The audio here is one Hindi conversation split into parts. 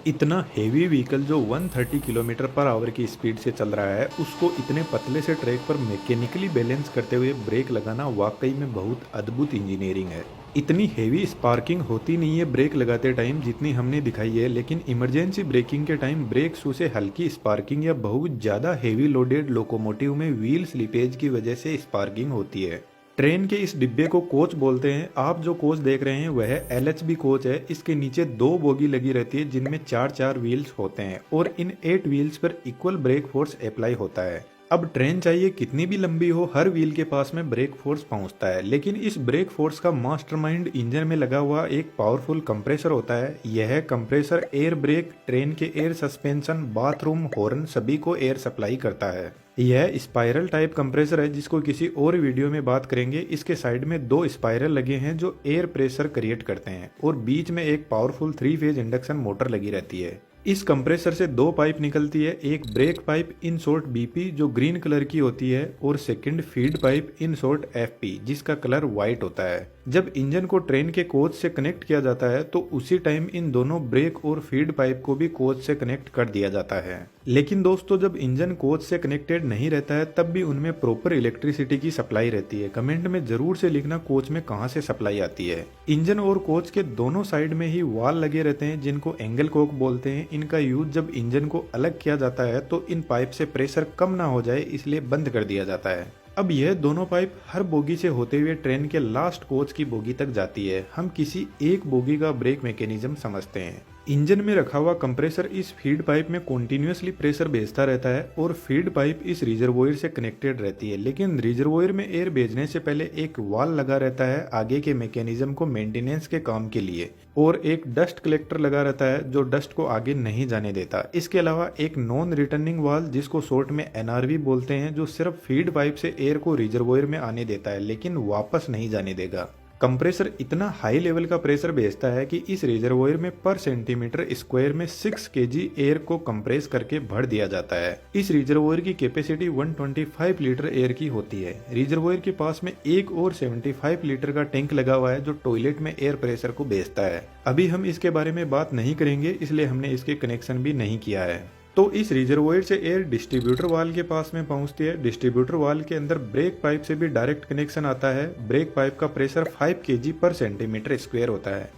इतना हेवी व्हीकल जो 130 किलोमीटर पर आवर की स्पीड से चल रहा है, उसको इतने पतले से ट्रैक पर मैकेनिकली बैलेंस करते हुए ब्रेक लगाना वाकई में बहुत अद्भुत इंजीनियरिंग है। इतनी हेवी स्पार्किंग होती नहीं है ब्रेक लगाते टाइम जितनी हमने दिखाई है, लेकिन इमरजेंसी ब्रेकिंग के टाइम ब्रेक शू से हल्की स्पार्किंग या बहुत ज़्यादा हेवी लोडेड लोकोमोटिव में व्हील स्लीपेज की वजह से स्पार्किंग होती है। ट्रेन के इस डिब्बे को कोच बोलते हैं। आप जो कोच देख रहे हैं वह एलएचबी कोच है। इसके नीचे 2 बोगी लगी रहती है जिनमें 4-4 व्हील्स होते हैं और इन 8 व्हील्स पर इक्वल ब्रेक फोर्स अप्लाई होता है। अब ट्रेन चाहिए कितनी भी लंबी हो, हर व्हील के पास में ब्रेक फोर्स पहुंचता है, लेकिन इस ब्रेक फोर्स का मास्टरमाइंड इंजन में लगा हुआ एक पावरफुल कंप्रेसर होता है। यह कंप्रेसर एयर ब्रेक, ट्रेन के एयर सस्पेंशन, बाथरूम, हॉर्न सभी को एयर सप्लाई करता है। यह स्पाइरल टाइप कंप्रेसर है जिसको किसी और वीडियो में बात करेंगे। इसके साइड में 2 स्पाइरल लगे हैं जो एयर प्रेशर क्रिएट करते हैं और बीच में एक पावरफुल 3 फेज इंडक्शन मोटर लगी रहती है। इस कंप्रेसर से 2 पाइप निकलती है, एक break pipe in short BP जो ग्रीन कलर की होती है और second feed pipe in short FP जिसका कलर व्हाइट होता है। जब इंजन को ट्रेन के कोच से कनेक्ट किया जाता है तो उसी टाइम इन दोनों ब्रेक और फीड पाइप को भी कोच से कनेक्ट कर दिया जाता है। लेकिन दोस्तों, जब इंजन कोच से कनेक्टेड नहीं रहता है तब भी उनमें प्रॉपर इलेक्ट्रिसिटी की सप्लाई रहती है। कमेंट में जरूर से लिखना कोच में कहां से सप्लाई आती है। इंजन और कोच के दोनों साइड में ही वाल लगे रहते हैं जिनको एंगल कोक बोलते हैं। इनका यूज जब इंजन को अलग किया जाता है तो इन पाइप से प्रेशर कम ना हो जाए इसलिए बंद कर दिया जाता है। अब यह दोनों पाइप हर बोगी से होते हुए ट्रेन के लास्ट कोच की बोगी तक जाती है। हम किसी एक बोगी का ब्रेक मैकेनिज्म समझते हैं। इंजन में रखा हुआ कंप्रेसर इस फीड पाइप में कॉन्टिन्यूसली प्रेशर भेजता रहता है और फीड पाइप इस रिजर्वोयर से कनेक्टेड रहती है, लेकिन रिजर्वोयर में एयर भेजने से पहले एक वाल लगा रहता है आगे के मैकेनिज्म को मेंटेनेंस के काम के लिए, और एक डस्ट कलेक्टर लगा रहता है जो डस्ट को आगे नहीं जाने देता। इसके अलावा एक नॉन रिटर्निंग वाल जिसको शॉर्ट में एनआरवी बोलते हैं जो सिर्फ फीड पाइप से एयर को रिजर्वोयर में आने देता है लेकिन वापस नहीं जाने देगा। कंप्रेसर इतना हाई लेवल का प्रेशर भेजता है कि इस रिजर्वोयर में पर सेंटीमीटर स्क्वायर में 6 केजी एयर को कंप्रेस करके भर दिया जाता है। इस रिजर्वोयर की कैपेसिटी 125 लीटर एयर की होती है। रिजर्वोयर के पास में एक और 75 लीटर का टैंक लगा हुआ है जो टॉयलेट में एयर प्रेशर को भेजता है। अभी हम इसके बारे में बात नहीं करेंगे इसलिए हमने इसके कनेक्शन भी नहीं किया है। तो इस रिजर्वोयर से एयर डिस्ट्रीब्यूटर वाल के पास में पहुंचती है। डिस्ट्रीब्यूटर वाल के अंदर ब्रेक पाइप से भी डायरेक्ट कनेक्शन आता है। ब्रेक पाइप का प्रेशर 5 केजी पर सेंटीमीटर स्क्वायर होता है।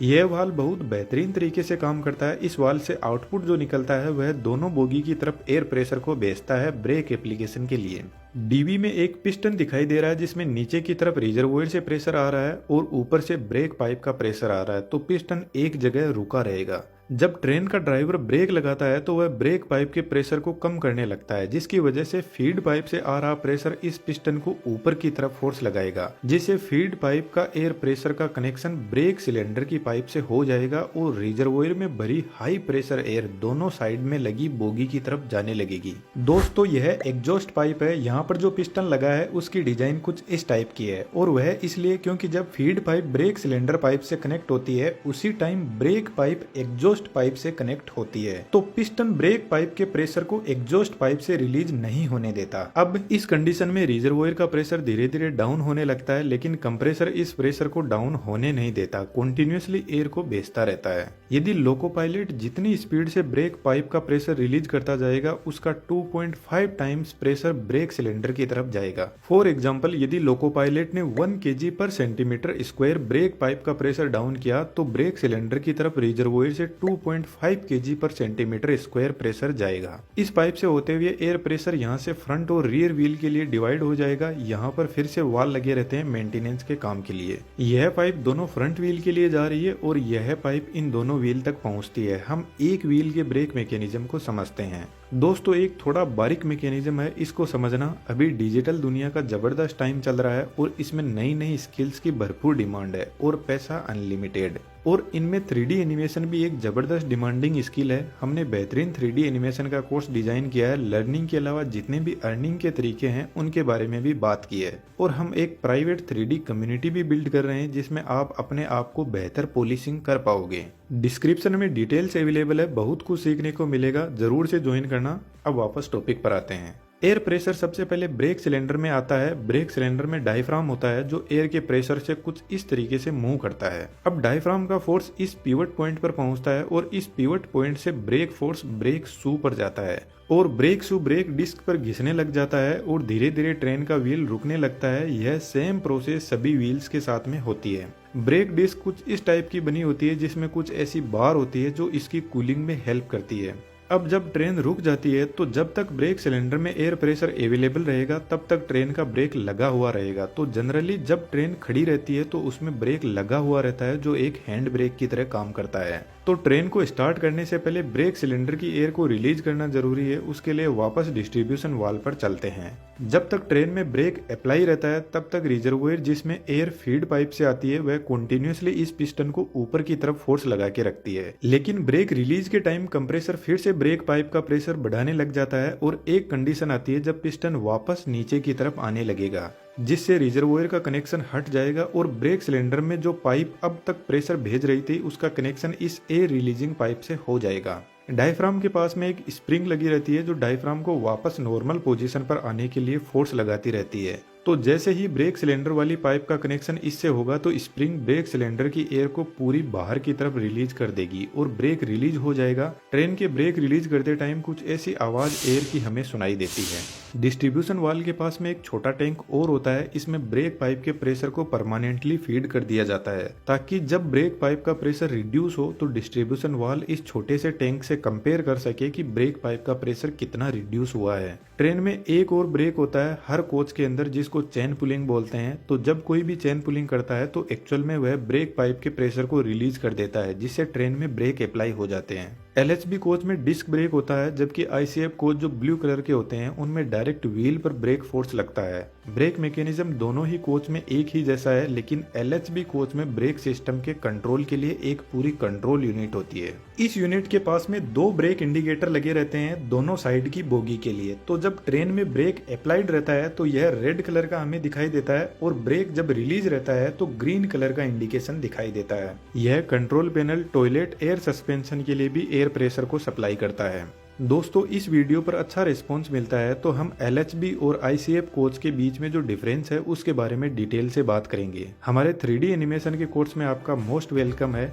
यह वाल बहुत बेहतरीन तरीके से काम करता है। इस वाल से आउटपुट जो निकलता है वह दोनों बोगी की तरफ एयर प्रेशर को भेजता है ब्रेक एप्लीकेशन के लिए। डीबी में एक पिस्टन दिखाई दे रहा है जिसमें नीचे की तरफ रिजर्वोयर से प्रेशर आ रहा है और ऊपर से ब्रेक पाइप का प्रेशर आ रहा है, तो पिस्टन एक जगह रुका रहेगा। जब ट्रेन का ड्राइवर ब्रेक लगाता है तो वह ब्रेक पाइप के प्रेशर को कम करने लगता है, जिसकी वजह से फीड पाइप से आ रहा प्रेशर इस पिस्टन को ऊपर की तरफ फोर्स लगाएगा, जिससे फीड पाइप का एयर प्रेशर का कनेक्शन ब्रेक सिलेंडर की पाइप से हो जाएगा और रिजर्वोयर में भरी हाई प्रेशर एयर दोनों साइड में लगी बोगी की तरफ जाने लगेगी। दोस्तों, यह एग्जॉस्ट पाइप है। यहाँ पर जो पिस्टन लगा है उसकी डिजाइन कुछ इस टाइप की है और वह इसलिए क्योंकि जब feed pipe brake cylinder pipe से कनेक्ट होती है उसी time break pipe exhaust pipe से कनेक्ट होती है, तो पिस्टन ब्रेक पाइप के प्रेशर को एग्जॉस्ट पाइप से रिलीज नहीं होने देता। अब इस कंडीशन में रिजर्वोयर का प्रेशर धीरे धीरे डाउन होने लगता है, लेकिन कंप्रेसर इस प्रेशर को डाउन होने नहीं देता, कंटिन्यूअसली एयर को भेजता रहता है। यदि लोको पायलट जितनी स्पीड से ब्रेक पाइप का प्रेशर रिलीज करता जाएगा उसका 2.5 टाइम्स प्रेशर ब्रेक सिलेंडर की तरफ जाएगा। फॉर एग्जाम्पल, यदि लोको पायलट ने 1 केजी पर सेंटीमीटर स्क्वायर ब्रेक पाइप का प्रेशर डाउन किया तो ब्रेक सिलेंडर की तरफ रिजर्वोयर से 2.5 केजी पर सेंटीमीटर स्क्वायर प्रेशर जाएगा। इस पाइप से होते हुए एयर प्रेशर यहाँ से फ्रंट और रियर व्हील के लिए डिवाइड हो जाएगा। यहाँ पर फिर से वाल लगे रहते हैं मेंटेनेंस के काम के लिए। यह पाइप दोनों फ्रंट व्हील के लिए जा रही है और यह पाइप इन दोनों व्हील तक पहुंचती है। हम एक व्हील के ब्रेक मैकेनिज्म को समझते हैं। दोस्तों, एक थोड़ा बारीक मैकेनिज्म है, इसको समझना। अभी डिजिटल दुनिया का जबरदस्त टाइम चल रहा है और इसमें नई नई स्किल्स की भरपूर डिमांड है और पैसा अनलिमिटेड, और इनमें 3D एनिमेशन भी एक जबरदस्त डिमांडिंग स्किल है। हमने बेहतरीन 3D एनिमेशन का कोर्स डिजाइन किया है। लर्निंग के अलावा जितने भी अर्निंग के तरीके हैं उनके बारे में भी बात की है, और हम एक प्राइवेट 3D कम्युनिटी भी बिल्ड कर रहे हैं जिसमें आप अपने आप को बेहतर पॉलिशिंग कर पाओगे। डिस्क्रिप्शन में डिटेल्स अवेलेबल है, बहुत कुछ सीखने को मिलेगा, जरूर से ज्वाइन करना। अब वापस टॉपिक पर आते हैं। एयर प्रेशर सबसे पहले ब्रेक सिलेंडर में आता है। ब्रेक सिलेंडर में डायफ्राम होता है जो एयर के प्रेशर से कुछ इस तरीके से मूव करता है। अब डायफ्राम का फोर्स इस पिवट पॉइंट पर पहुंचता है और इस पिवट पॉइंट से ब्रेक फोर्स ब्रेक शू पर जाता है और ब्रेक शू ब्रेक डिस्क पर घिसने लग जाता है और धीरे धीरे ट्रेन का व्हील रुकने लगता है। यह सेम प्रोसेस सभी व्हील्स के साथ में होती है। ब्रेक डिस्क कुछ इस टाइप की बनी होती है जिसमें कुछ ऐसी बार होती है जो इसकी कूलिंग में हेल्प करती है। अब जब ट्रेन रुक जाती है तो जब तक ब्रेक सिलेंडर में एयर प्रेशर अवेलेबल रहेगा तब तक ट्रेन का ब्रेक लगा हुआ रहेगा। तो जनरली जब ट्रेन खड़ी रहती है तो उसमें ब्रेक लगा हुआ रहता है जो एक हैंड ब्रेक की तरह काम करता है। तो ट्रेन को स्टार्ट करने से पहले ब्रेक सिलेंडर की एयर को रिलीज करना जरूरी है। उसके लिए वापस डिस्ट्रीब्यूशन वाल्व पर चलते हैं। जब तक ट्रेन में ब्रेक अप्लाई रहता है तब तक रिजर्वोयर जिसमें एयर फीड पाइप से आती है वह कंटिन्यूअसली इस पिस्टन को ऊपर की तरफ फोर्स लगा के रखती है। लेकिन ब्रेक रिलीज के टाइम कंप्रेसर फिर से ब्रेक पाइप का प्रेशर बढ़ाने लग जाता है और एक कंडीशन आती है जब पिस्टन वापस नीचे की तरफ आने लगेगा जिससे रिजर्वोयर का कनेक्शन हट जाएगा और ब्रेक सिलेंडर में जो पाइप अब तक प्रेशर भेज रही थी उसका कनेक्शन इस एयर रिलीजिंग पाइप से हो जाएगा। डायफ्राम के पास में एक स्प्रिंग लगी रहती है जो डायफ्राम को वापस नॉर्मल पोजीशन पर आने के लिए फोर्स लगाती रहती है। तो जैसे ही ब्रेक सिलेंडर वाली पाइप का कनेक्शन इससे होगा तो स्प्रिंग ब्रेक सिलेंडर की एयर को पूरी बाहर की तरफ रिलीज कर देगी और ब्रेक रिलीज हो जाएगा। ट्रेन के ब्रेक रिलीज करते टाइम कुछ ऐसी आवाज एयर की हमें सुनाई देती है। डिस्ट्रीब्यूशन वाल्व के पास में एक छोटा टैंक और होता है। इसमें ब्रेक पाइप के प्रेशर को परमानेंटली फीड कर दिया जाता है ताकि जब ब्रेक पाइप का प्रेशर रिड्यूस हो तो डिस्ट्रीब्यूशन वाल्व इस छोटे से टैंक से कंपेयर कर सके कि ब्रेक पाइप का प्रेशर कितना रिड्यूस हुआ है। ट्रेन में एक और ब्रेक होता है हर कोच के अंदर जिसको चेन पुलिंग बोलते हैं। तो जब कोई भी चेन पुलिंग करता है तो एक्चुअल में वह ब्रेक पाइप के प्रेशर को रिलीज कर देता है जिससे ट्रेन में ब्रेक अप्लाई हो जाते हैं। LHB कोच में डिस्क ब्रेक होता है जबकि ICF कोच जो ब्लू कलर के होते हैं उनमें डायरेक्ट व्हील पर ब्रेक फोर्स लगता है। ब्रेक मैकेनिज्म दोनों ही कोच में एक ही जैसा है लेकिन LHB कोच में ब्रेक सिस्टम के कंट्रोल के लिए एक पूरी कंट्रोल यूनिट होती है। इस यूनिट के पास में 2 ब्रेक इंडिकेटर लगे रहते हैं दोनों साइड की बोगी के लिए। तो जब ट्रेन में ब्रेक अप्लाइड रहता है तो यह रेड कलर का हमें दिखाई देता है और ब्रेक जब रिलीज रहता है तो ग्रीन कलर का इंडिकेशन दिखाई देता है। यह control panel toilet air suspension के लिए भी एयर प्रेशर को सप्लाई करता है। दोस्तों इस वीडियो पर अच्छा रिस्पांस मिलता है तो हम LHB और ICF कोच के बीच में जो डिफरेंस है उसके बारे में डिटेल से बात करेंगे। हमारे 3D एनिमेशन के कोर्स में आपका मोस्ट वेलकम है।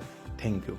Thank you.